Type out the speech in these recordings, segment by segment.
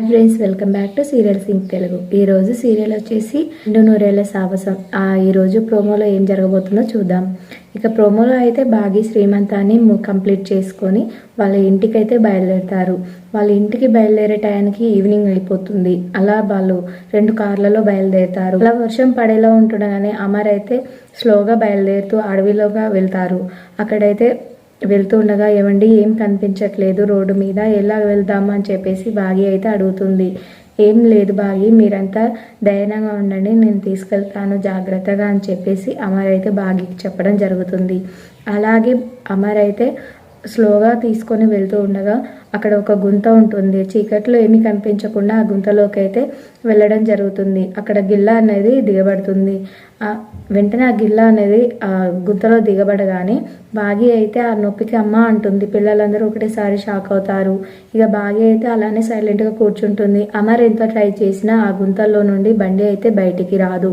Friends, welcome back to serial Singh Telugu. ఈరోజు serial వచ్చేసి 2 నూరేళ్ల సాహసం. ఈరోజు ప్రోమోలో ఏం జరగబోతుందో చూద్దాం. ఇక ప్రోమోలో అయితే బాగి శ్రీమంతాన్ని కంప్లీట్ చేసుకొని వాళ్ళ ఇంటికైతే బయలుదేరుతారు. వాళ్ళ ఇంటికి బయలుదేరే టయానికి ఈవినింగ్ అయిపోతుంది. అలా వాళ్ళు 2 కార్లలో బయలుదేరుతారు. అలా వర్షం పడేలా ఉంటుండగానే అమర్ అయితే స్లోగా బయలుదేరుతూ అడవిలోగా వెళ్తారు. అక్కడైతే వెళ్తూ ఉండగా ఏమండి ఏం కనిపించట్లేదు రోడ్డు మీద, ఎలా వెళ్దామా అని చెప్పేసి బాగి అయితే అడుగుతుంది. ఏం లేదు బాగి, మీరంతా ధైర్యంగా ఉండండి, నేను తీసుకెళ్తాను జాగ్రత్తగా అని చెప్పేసి అమర్ అయితే బాగికి చెప్పడం జరుగుతుంది. అలాగే అమర్ అయితే స్లోగా తీసుకొని వెళ్తూ ఉండగా అక్కడ ఒక గుంత ఉంటుంది. చీకట్లో ఏమీ కనిపించకుండా ఆ గుంతలోకి అయితే వెళ్ళడం జరుగుతుంది. అక్కడ గిల్లా అనేది దిగబడుతుంది. వెంటనే ఆ గిల్లా అనేది ఆ గుంతలో దిగబడగానే బాగి అయితే ఆ నొప్పికి అమ్మ అంటుంది. పిల్లలందరూ ఒకటేసారి షాక్ అవుతారు. ఇక బాగి అయితే అలానే సైలెంట్గా కూర్చుంటుంది. అమర్ ఎంత ట్రై చేసినా ఆ గుంతల్లో నుండి బండి అయితే బయటికి రాదు.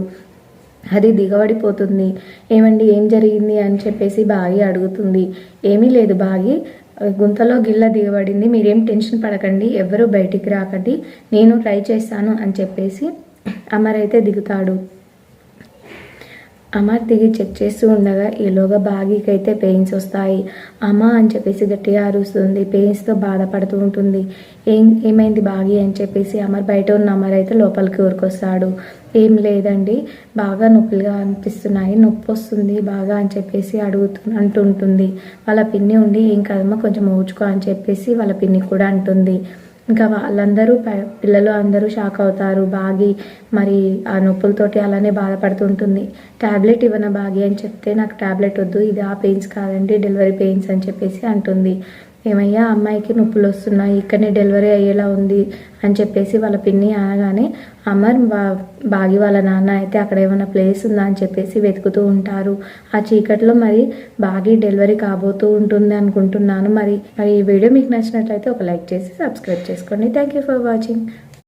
అది దిగబడిపోతుంది. ఏమండి ఏం జరిగింది అని చెప్పేసి బాగి అడుగుతుంది. ఏమీ లేదు బాగి, గుంతలో గిల్ల దిగబడింది, మీరేం టెన్షన్ పడకండి, ఎవరు బయటికి రాకండి, నేను ట్రై చేస్తాను అని చెప్పేసి అమర్ అయితే దిగుతాడు. అమర్ దిగి చెక్ చేస్తూ ఉండగా ఈలోగా బాగీకి అయితే పెయిన్స్ వస్తాయి. అమ్మ అని చెప్పేసి గట్టిగా అరుస్తుంది. పెయిన్స్తో బాధపడుతూ ఉంటుంది. ఏమైంది బాగి అని చెప్పేసి అమర్ బయట ఉన్న అమర్ అయితే లోపలికి ఊరుకొస్తాడు. ఏం లేదండి, బాగా నొప్పులుగా అనిపిస్తున్నాయి, నొప్పి వస్తుంది బాగా అని చెప్పేసి అంటుంటుంది. వాళ్ళ పిన్ని ఉండి ఏం కదమ్మా కొంచెం ఊచుకో అని చెప్పేసి వాళ్ళ పిన్ని కూడా అంటుంది. ఇంకా వాళ్ళందరూ పిల్లలు అందరూ షాక్ అవుతారు. బాగి మరి ఆ నొప్పులతోటి అలానే బాధపడుతుంటుంది. ట్యాబ్లెట్ ఇవ్వన బాగి అని చెప్తే నాకు ట్యాబ్లెట్ వద్దు, ఇది ఆ పెయిన్స్ కాదండి డెలివరీ పెయిన్స్ అని చెప్పేసి అంటుంది. ఏమయ్యా అమ్మాయికి నొప్పులు వస్తున్నాయి, ఇక్కడనే డెలివరీ అయ్యేలా ఉంది అని చెప్పేసి వాళ్ళ పిన్ని అనగానే అమర్ బాగి వాళ్ళ నాన్న అయితే అక్కడ ఏమైనా ప్లేస్ ఉందా అని చెప్పేసి వెతుకుతూ ఉంటారు. ఆ చీకట్లో మరి బాగి డెలివరీ కాబోతూ ఉంటుంది అనుకుంటున్నాను. మరి ఈ వీడియో మీకు నచ్చినట్లయితే ఒక లైక్ చేసి సబ్స్క్రైబ్ చేసుకోండి. Thank you for watching.